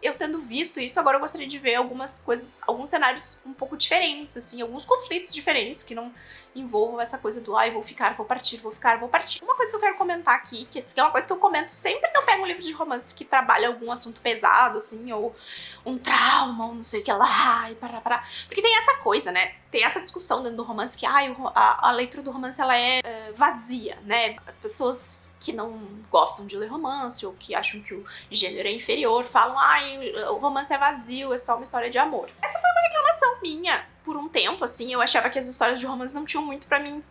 eu tendo visto isso, agora eu gostaria de ver algumas coisas, alguns cenários um pouco diferentes, assim, alguns conflitos diferentes que não envolvam essa coisa do vou ficar, vou partir, vou ficar, vou partir. Uma coisa que eu quero comentar aqui, que é uma coisa que eu comento sempre que eu pego um livro de romance que trabalha algum assunto pesado, assim, ou um trauma, ou não sei o que lá, e pará. Porque tem essa coisa, né? Tem essa discussão dentro do romance que a leitura do romance ela é vazia, né? As pessoas que não gostam de ler romance ou que acham que o gênero é inferior falam o romance é vazio, é só uma história de amor. Essa foi uma reclamação minha por um tempo, assim. Eu achava que as histórias de romance não tinham muito pra me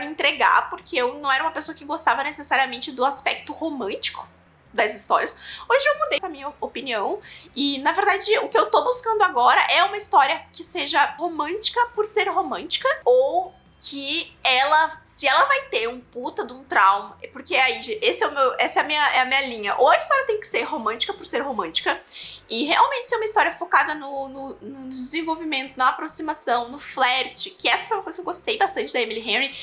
entregar, porque eu não era uma pessoa que gostava necessariamente do aspecto romântico das histórias. Hoje eu mudei essa minha opinião e, na verdade, o que eu tô buscando agora é uma história que seja romântica por ser romântica, ou que se ela vai ter um puta de um trauma, porque aí, essa é a minha linha. Ou a história tem que ser romântica por ser romântica, e realmente ser uma história focada no desenvolvimento, na aproximação, no flerte, que essa foi uma coisa que eu gostei bastante da Emily Henry,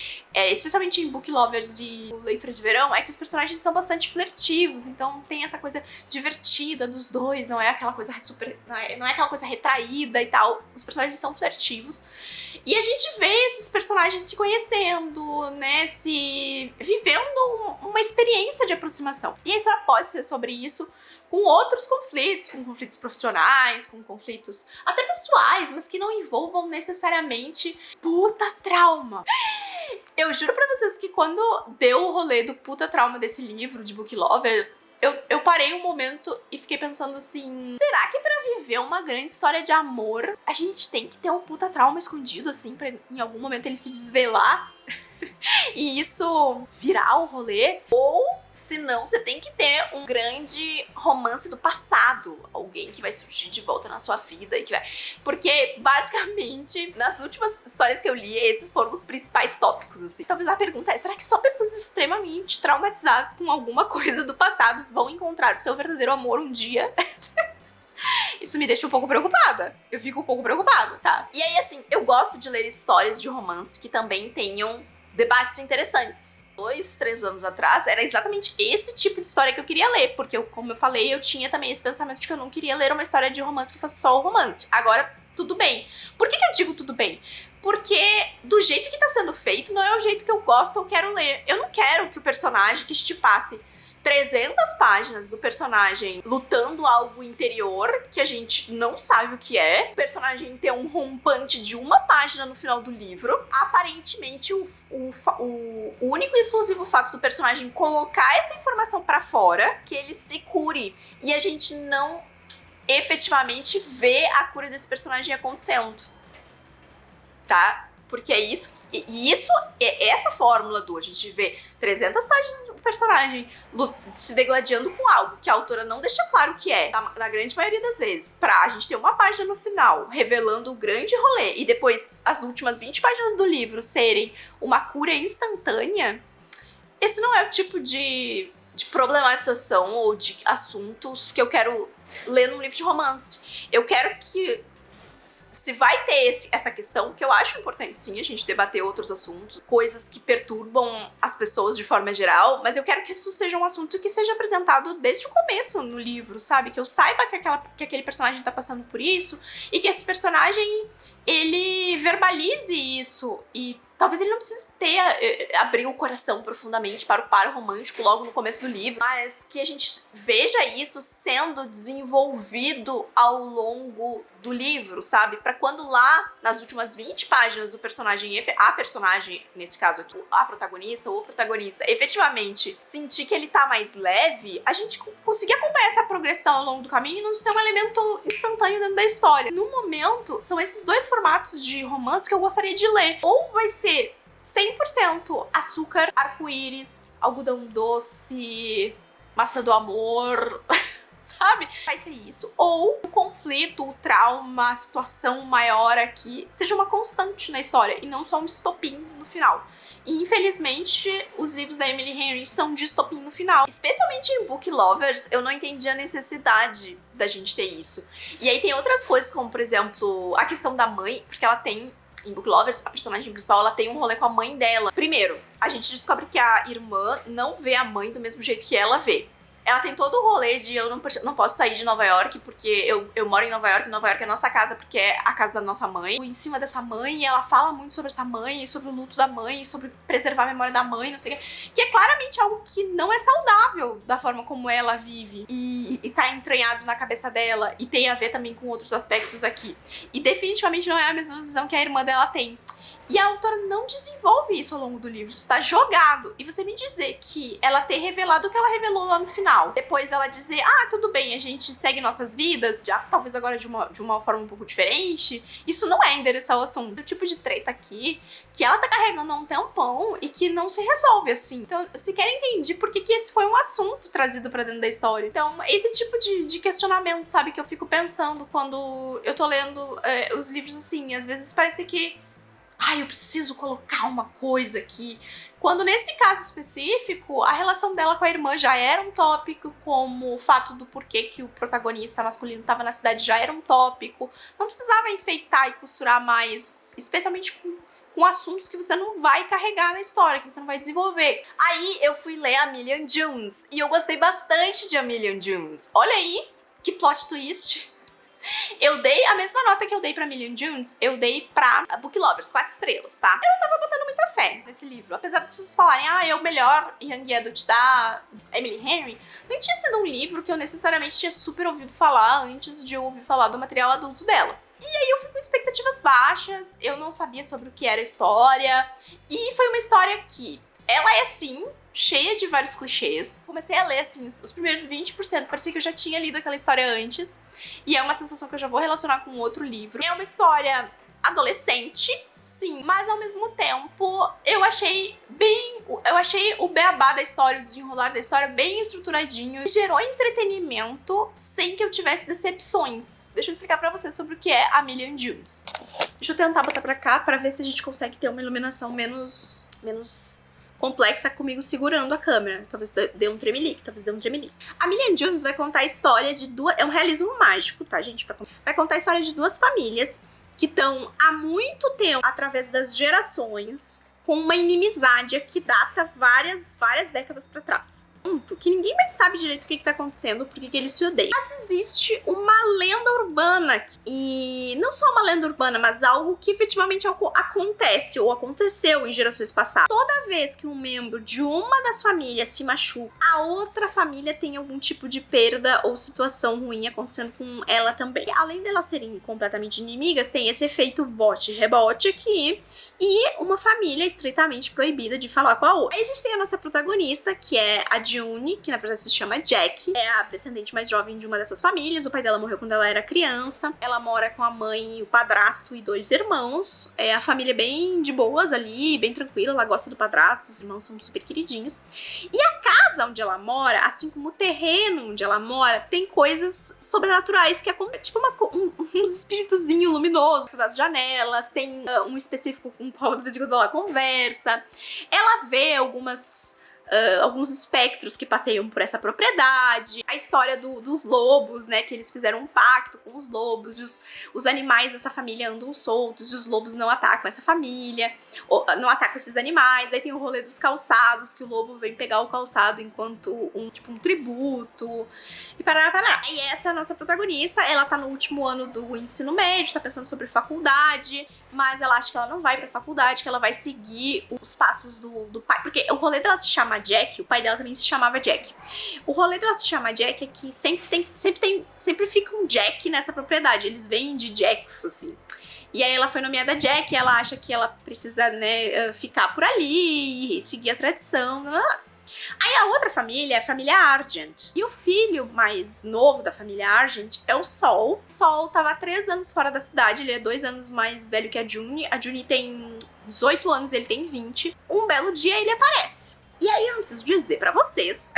especialmente em Book Lovers e Leitura de Verão, é que os personagens são bastante flertivos, então tem essa coisa divertida dos dois, não é aquela coisa não é aquela coisa retraída e tal, os personagens são flertivos, e a gente vê esses personagens se conhecendo, né, vivendo uma experiência de aproximação. E a história pode ser sobre isso, com outros conflitos, com conflitos profissionais, com conflitos até pessoais, mas que não envolvam necessariamente puta trauma. Eu juro pra vocês que quando deu o rolê do puta trauma desse livro de Book Lovers, eu parei um momento e fiquei pensando assim, será que pra viver uma grande história de amor, a gente tem que ter um puta trauma escondido, assim, pra em algum momento ele se desvelar e isso virar o rolê? Ou, se não, você tem que ter um grande romance do passado, alguém que vai surgir de volta na sua vida e que vai... Porque, basicamente, nas últimas histórias que eu li, esses foram os principais tópicos, assim. Talvez a pergunta é, será que só pessoas extremamente traumatizadas com alguma coisa do passado vão encontrar o seu verdadeiro amor um dia? Isso me deixa um pouco preocupada. Eu fico um pouco preocupada, tá? E aí, assim, eu gosto de ler histórias de romance que também tenham debates interessantes. 2, 3 anos atrás, era exatamente esse tipo de história que eu queria ler, porque, como eu falei, eu tinha também esse pensamento de que eu não queria ler uma história de romance que fosse só o romance. Agora, tudo bem. Por que eu digo tudo bem? Porque do jeito que tá sendo feito, não é o jeito que eu gosto ou quero ler. Eu não quero que o personagem que te passe 300 páginas do personagem lutando algo interior que a gente não sabe o que é. O personagem ter um rompante de uma página no final do livro. Aparentemente, o único e exclusivo fato do personagem colocar essa informação pra fora, que ele se cure. E a gente não efetivamente vê a cura desse personagem acontecendo. Tá? Porque é isso, e isso é essa fórmula do a gente vê 300 páginas do personagem se degladiando com algo que a autora não deixa claro o que é, na grande maioria das vezes, pra gente ter uma página no final revelando o grande rolê e depois as últimas 20 páginas do livro serem uma cura instantânea. Esse não é o tipo de problematização ou de assuntos que eu quero ler num livro de romance. Eu quero que, se vai ter essa questão, que eu acho importante sim a gente debater outros assuntos, coisas que perturbam as pessoas de forma geral, mas eu quero que isso seja um assunto que seja apresentado desde o começo no livro, sabe? Que eu saiba que aquele personagem tá passando por isso e que esse personagem, ele verbalize isso e talvez ele não precise abrir o coração profundamente para o par romântico logo no começo do livro, mas que a gente veja isso sendo desenvolvido ao longo do livro, sabe? Para quando lá, nas últimas 20 páginas, a personagem, nesse caso aqui, a protagonista ou o protagonista, efetivamente sentir que ele tá mais leve, a gente conseguir acompanhar essa progressão ao longo do caminho e não ser um elemento instantâneo dentro da história. No momento, são esses dois formatos de romance que eu gostaria de ler. Ou vai ser 100% açúcar, arco-íris, algodão doce, maçã do amor, sabe? Vai ser isso. Ou o conflito, o trauma, a situação maior aqui seja uma constante na história e não só um estopim no final. E infelizmente os livros da Emily Henry são de estopim no final. Especialmente em Book Lovers, eu não entendi a necessidade da gente ter isso. E aí tem outras coisas, como por exemplo, a questão da mãe, porque ela tem... Em Book Lovers, a personagem principal, ela tem um rolê com a mãe dela. Primeiro, a gente descobre que a irmã não vê a mãe do mesmo jeito que ela vê. Ela tem todo o rolê de eu não posso sair de Nova York porque eu moro em Nova York é a nossa casa porque é a casa da nossa mãe. Em cima dessa mãe, ela fala muito sobre essa mãe, sobre o luto da mãe, sobre preservar a memória da mãe, não sei o quê. Que é claramente algo que não é saudável da forma como ela vive e tá entranhado na cabeça dela e tem a ver também com outros aspectos aqui. E definitivamente não é a mesma visão que a irmã dela tem. E a autora não desenvolve isso ao longo do livro, isso tá jogado. E você me dizer que ela ter revelado o que ela revelou lá no final, depois ela dizer, ah, tudo bem, a gente segue nossas vidas, já talvez agora de uma forma um pouco diferente, isso não é endereçar o assunto. O tipo de treta aqui, que ela tá carregando há um tempão e que não se resolve assim. Então, eu sequer entendi por que esse foi um assunto trazido pra dentro da história. Então, esse tipo de questionamento, sabe, que eu fico pensando quando eu tô lendo os livros assim, às vezes parece que eu preciso colocar uma coisa aqui. Quando nesse caso específico, a relação dela com a irmã já era um tópico, como o fato do porquê que o protagonista masculino estava na cidade já era um tópico. Não precisava enfeitar e costurar mais, especialmente com assuntos que você não vai carregar na história, que você não vai desenvolver. Aí eu fui ler A Million Dunes e eu gostei bastante de A Million Dunes. Olha aí, que plot twist. Eu dei a mesma nota que eu dei pra Million Dunes, eu dei pra Book Lovers, 4 estrelas, tá? Eu não tava botando muita fé nesse livro, apesar das pessoas falarem, é o melhor Young Adult da Emily Henry. Não tinha sido um livro que eu necessariamente tinha super ouvido falar antes de eu ouvir falar do material adulto dela. E aí eu fui com expectativas baixas, eu não sabia sobre o que era a história, e foi uma história que ela é sim cheia de vários clichês. Comecei a ler, assim, os primeiros 20%, parecia que eu já tinha lido aquela história antes. E é uma sensação que eu já vou relacionar com outro livro. É uma história adolescente, sim, mas ao mesmo tempo eu achei o beabá da história, o desenrolar da história bem estruturadinho, gerou entretenimento sem que eu tivesse decepções. Deixa eu explicar pra vocês sobre o que é A Million Dunes. Deixa eu tentar botar pra cá pra ver se a gente consegue ter uma iluminação menos complexa comigo segurando a câmera. Talvez dê um tremelique, A Million Dunes vai contar a história de duas... É um realismo mágico, tá, gente? Vai contar a história de duas famílias que estão há muito tempo, através das gerações, com uma inimizade que data várias décadas pra trás. Que ninguém mais sabe direito o que tá acontecendo, porque que eles se odeiam. Mas existe uma lenda urbana, e não só uma lenda urbana, mas algo que efetivamente acontece, ou aconteceu em gerações passadas. Toda vez que um membro de uma das famílias se machuca, a outra família tem algum tipo de perda ou situação ruim acontecendo com ela também. Além delas serem completamente inimigas, tem esse efeito bote-rebote aqui, e uma família estritamente proibida de falar com a outra. Aí a gente tem a nossa protagonista, que é a June, que na verdade se chama Jack, é a descendente mais jovem de uma dessas famílias. O pai dela morreu quando ela era criança. Ela mora com a mãe, o padrasto e 2 irmãos. É a família bem de boas ali, bem tranquila. Ela gosta do padrasto, os irmãos são super queridinhos. E a casa onde ela mora, assim como o terreno onde ela mora, tem coisas sobrenaturais que acontecem, tipo uns espíritozinhos luminosos das janelas. Tem um específico com o qual de vez em quando ela conversa. Ela vê alguns espectros que passeiam por essa propriedade. A história dos lobos, né, que eles fizeram um pacto com os lobos, e os animais dessa família andam soltos, e os lobos não atacam essa família, não atacam esses animais. Daí tem o rolê dos calçados, que o lobo vem pegar o calçado enquanto um tributo, e parará. E essa é a nossa protagonista. Ela tá no último ano do ensino médio, tá pensando sobre faculdade, mas ela acha que ela não vai pra faculdade, que ela vai seguir os passos do pai, porque o rolê dela se chama Jack, o pai dela também se chamava Jack. O rolê dela se chama Jack é que sempre fica um Jack nessa propriedade, eles vêm de Jacks, assim. E aí ela foi nomeada Jack, e ela acha que ela precisa, né, ficar por ali e seguir a tradição, Aí a outra família é a família Argent. E o filho mais novo da família Argent é o Sol. O Sol tava há 3 anos fora da cidade, ele é 2 anos mais velho que a June. A June tem 18 anos, ele tem 20. Um belo dia ele aparece. E aí eu não preciso dizer pra vocês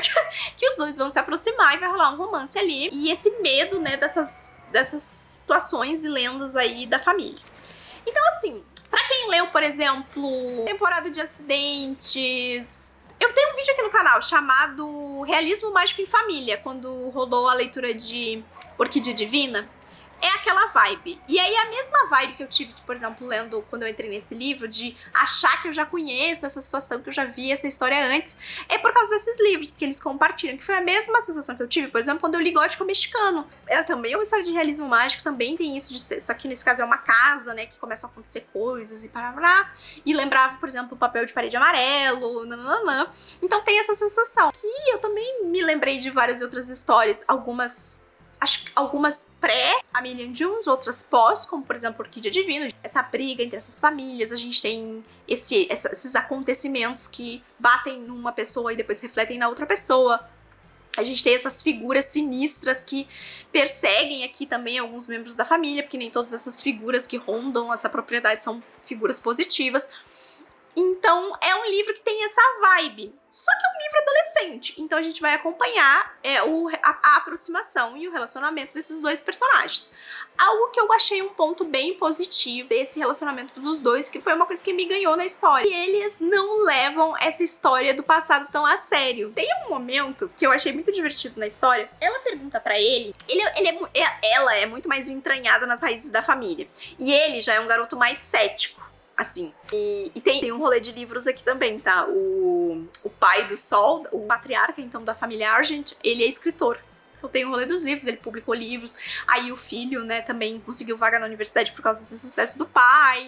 que os dois vão se aproximar e vai rolar um romance ali. E esse medo, né, dessas situações e lendas aí da família. Então assim, pra quem leu, por exemplo, Temporada de Acidentes... Eu tenho um vídeo aqui no canal chamado Realismo Mágico em Família, quando rolou a leitura de Orquídea Divina. É aquela vibe. E aí a mesma vibe que eu tive, por exemplo, lendo quando eu entrei nesse livro, de achar que eu já conheço essa situação, que eu já vi essa história antes, é por causa desses livros, porque eles compartilham, que foi a mesma sensação que eu tive, por exemplo, quando eu li Gótico Mexicano. Também é uma história de realismo mágico, também tem isso de ser, só que nesse caso é uma casa, né, que começam a acontecer coisas e parará, e lembrava, por exemplo, o Papel de Parede Amarelo, nananã. Então tem essa sensação. E eu também me lembrei de várias outras histórias, algumas pré A Million Dunes, outras pós, como por exemplo Orquídea Divina. Essa briga entre essas famílias, a gente tem esses acontecimentos que batem numa pessoa e depois refletem na outra pessoa. A gente tem essas figuras sinistras que perseguem aqui também alguns membros da família, porque nem todas essas figuras que rondam essa propriedade são figuras positivas. Então, é um livro que tem essa vibe. Só que é um livro adolescente. Então, a gente vai acompanhar a aproximação e o relacionamento desses dois personagens. Algo que eu achei um ponto bem positivo desse relacionamento dos dois, que foi uma coisa que me ganhou na história. E eles não levam essa história do passado tão a sério. Tem um momento que eu achei muito divertido na história. Ela pergunta pra ele... Ela é muito mais entranhada nas raízes da família. E ele já é um garoto mais cético. Assim, e tem um rolê de livros aqui também, tá? O pai do Sol, o patriarca, então, da família Argent, ele é escritor. Então tem o rolê dos livros, ele publicou livros. Aí o filho, né, também conseguiu vaga na universidade por causa desse sucesso do pai.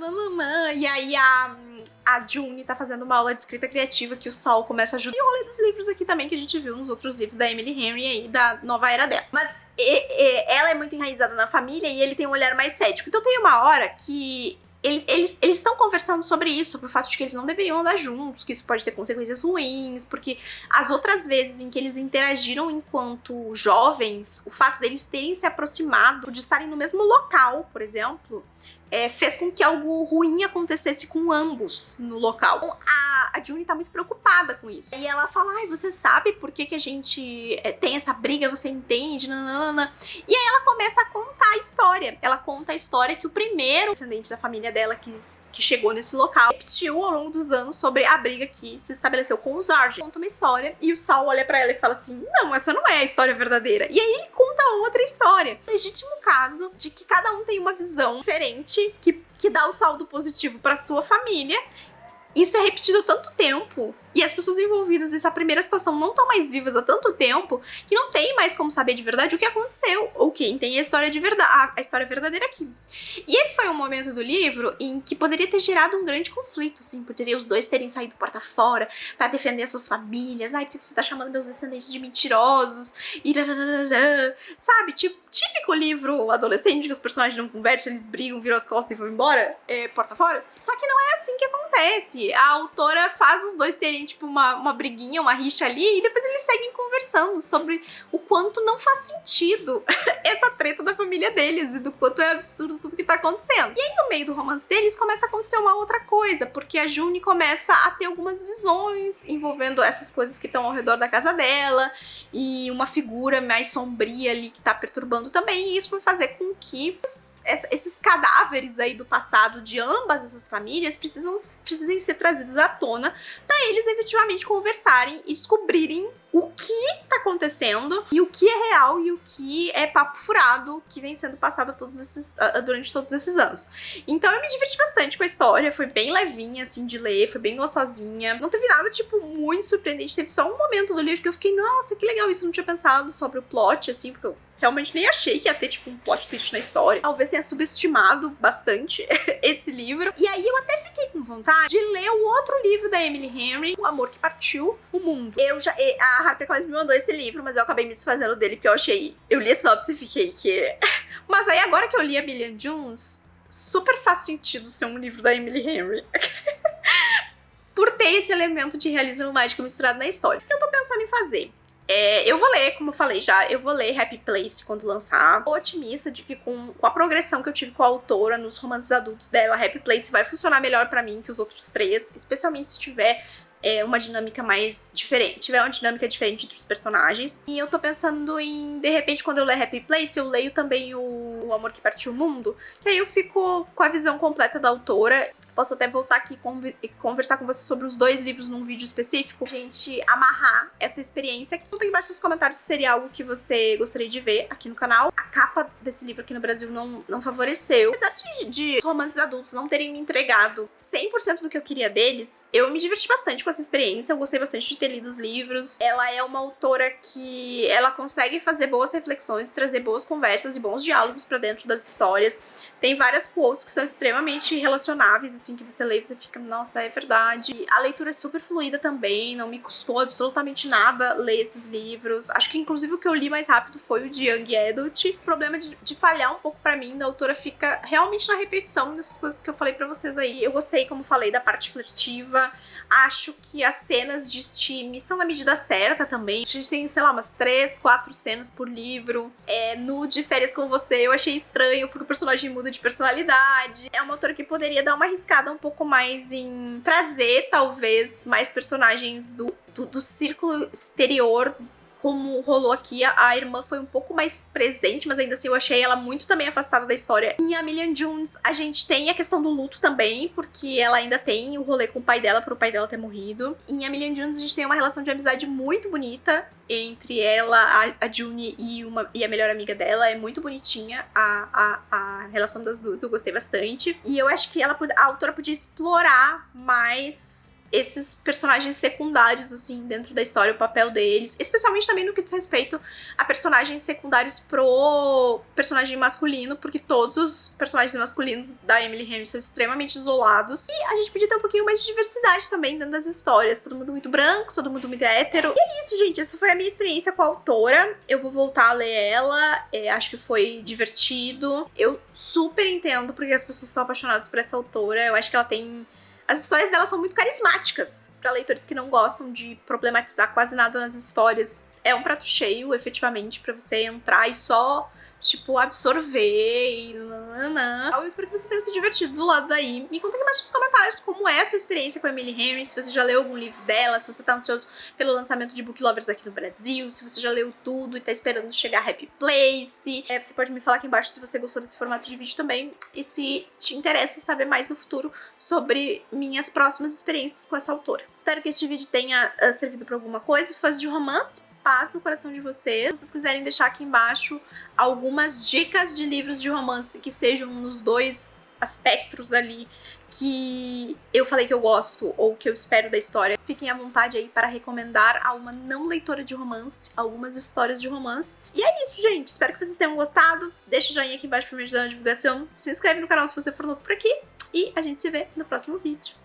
E aí a June tá fazendo uma aula de escrita criativa que o Sol começa a ajudar. E o rolê dos livros aqui também, que a gente viu nos outros livros da Emily Henry aí, da nova era dela. Mas ela é muito enraizada na família e ele tem um olhar mais cético. Então tem uma hora que eles estão conversando sobre isso, sobre o fato de que eles não deveriam andar juntos, que isso pode ter consequências ruins, porque as outras vezes em que eles interagiram enquanto jovens, o fato deles terem se aproximado, de estarem no mesmo local, por exemplo, fez com que algo ruim acontecesse com ambos no local. Então, a June tá muito preocupada com isso. E ela fala, ai, você sabe por que a gente tem essa briga, você entende? Nananana. E aí ela começa a contar a história. Ela conta a história que o primeiro descendente da família dela que chegou nesse local repetiu ao longo dos anos sobre a briga que se estabeleceu com os Argent. Conta uma história e o Saul olha pra ela e fala assim, não, essa não é a história verdadeira. E aí ele conta outra história. Legítimo caso de que cada um tem uma visão diferente que dá o saldo positivo para sua família. Isso é repetido há tanto tempo e as pessoas envolvidas nessa primeira situação não estão mais vivas há tanto tempo que não tem mais como saber de verdade o que aconteceu ou quem tem a história de verdade, a história verdadeira aqui. E esse foi um momento do livro em que poderia ter gerado um grande conflito, assim, poderia os dois terem saído porta fora para defender as suas famílias. Ai, porque você tá chamando meus descendentes de mentirosos e sabe, típico livro adolescente que os personagens não conversam, eles brigam, viram as costas e vão embora, porta fora. Só que não é assim que acontece. A autora faz os dois terem tipo uma briguinha, uma rixa ali, e depois eles seguem conversando sobre o quanto não faz sentido essa treta da família deles e do quanto é absurdo tudo que tá acontecendo. E aí no meio do romance deles começa a acontecer uma outra coisa, porque a June começa a ter algumas visões envolvendo essas coisas que estão ao redor da casa dela e uma figura mais sombria ali que tá perturbando também, e isso vai fazer com que esses cadáveres aí do passado de ambas essas famílias precisem ser trazidos à tona para eles efetivamente conversarem e descobrirem o que tá acontecendo e o que é real e o que é papo furado que vem sendo passado durante todos esses anos. Então eu me diverti bastante com a história, foi bem levinha assim de ler, foi bem gostosinha, não teve nada tipo muito surpreendente, teve só um momento do livro que eu fiquei, nossa, que legal isso, eu não tinha pensado sobre o plot, assim, porque eu realmente nem achei que ia ter, tipo, um plot twist na história. Talvez tenha subestimado bastante esse livro. E aí eu até fiquei com vontade de ler o outro livro da Emily Henry, O Amor que Partiu o Mundo. A HarperCollins me mandou esse livro, mas eu acabei me desfazendo dele, porque eu li a sinopse e fiquei que... Mas aí agora que eu li a Million Dunes, super faz sentido ser um livro da Emily Henry. Por ter esse elemento de realismo mágico misturado na história. O que eu tô pensando em fazer? Eu vou ler, como eu falei já, eu vou ler Happy Place quando lançar. Tô otimista de que com a progressão que eu tive com a autora nos romances adultos dela, Happy Place vai funcionar melhor pra mim que os outros três, especialmente se tiver uma dinâmica mais diferente, tiver uma dinâmica diferente entre os personagens. E eu tô pensando em, de repente, quando eu ler Happy Place, eu leio também o Amor que Partiu o Mundo, que aí eu fico com a visão completa da autora. Posso até voltar aqui e conversar com você sobre os dois livros num vídeo específico, a gente amarrar essa experiência aqui. Conta aqui embaixo nos comentários se seria algo que você gostaria de ver aqui no canal. A capa desse livro aqui no Brasil não favoreceu. Apesar de romances adultos não terem me entregado 100% do que eu queria deles, eu me diverti bastante com essa experiência, eu gostei bastante de ter lido os livros. Ela é uma autora que ela consegue fazer boas reflexões, trazer boas conversas e bons diálogos pra dentro das histórias. Tem várias quotes que são extremamente relacionáveis, assim, que você lê e você fica, nossa, é verdade. E a leitura é super fluida também, não me custou absolutamente nada ler esses livros. Acho que inclusive o que eu li mais rápido foi o de Young Adult. O problema de falhar um pouco pra mim, da autora fica realmente na repetição dessas coisas que eu falei pra vocês aí. Eu gostei, como falei, da parte flertiva. Acho que as cenas de Steam são na medida certa também. A gente tem, sei lá, umas 3, 4 cenas por livro. No de Férias com Você eu achei estranho, porque o personagem muda de personalidade. É uma autora que poderia dar uma arriscada um pouco mais em trazer, talvez, mais personagens do círculo exterior, como rolou aqui. A irmã foi um pouco mais presente, mas ainda assim eu achei ela muito também afastada da história. Em A Million Dunes, a gente tem a questão do luto também, porque ela ainda tem o rolê com o pai dela, por o pai dela ter morrido. Em A Million Dunes, a gente tem uma relação de amizade muito bonita entre ela, a June e a melhor amiga dela. É muito bonitinha a relação das duas, eu gostei bastante. E eu acho que a autora podia explorar mais esses personagens secundários, assim, dentro da história, o papel deles, especialmente também no que diz respeito a personagens secundários pro personagem masculino, porque todos os personagens masculinos da Emily Henry são extremamente isolados, e a gente podia ter um pouquinho mais de diversidade também dentro das histórias, todo mundo muito branco, todo mundo muito hétero. E é isso, gente, essa foi a minha experiência com a autora. Eu vou voltar a ler ela, acho que foi divertido. Eu super entendo porque as pessoas estão apaixonadas por essa autora. Eu acho que ela tem... As histórias dela são muito carismáticas. Pra leitores que não gostam de problematizar quase nada nas histórias, é um prato cheio, efetivamente, pra você entrar e só, tipo, absorver e nananã. Eu espero que vocês tenham se divertido do lado daí. Me conta aqui embaixo nos comentários como é a sua experiência com a Emily Henry, se você já leu algum livro dela, se você tá ansioso pelo lançamento de Book Lovers aqui no Brasil, se você já leu tudo e tá esperando chegar a Happy Place. Você pode me falar aqui embaixo se você gostou desse formato de vídeo também e se te interessa saber mais no futuro sobre minhas próximas experiências com essa autora. Espero que este vídeo tenha servido pra alguma coisa. Fãs de romance, paz no coração de vocês. Se vocês quiserem deixar aqui embaixo algumas dicas de livros de romance que sejam nos dois aspectos ali que eu falei que eu gosto ou que eu espero da história, fiquem à vontade aí para recomendar a uma não leitora de romance algumas histórias de romance. E é isso, gente. Espero que vocês tenham gostado. Deixa o joinha aqui embaixo para me ajudar na divulgação. Se inscreve no canal se você for novo por aqui. E a gente se vê no próximo vídeo.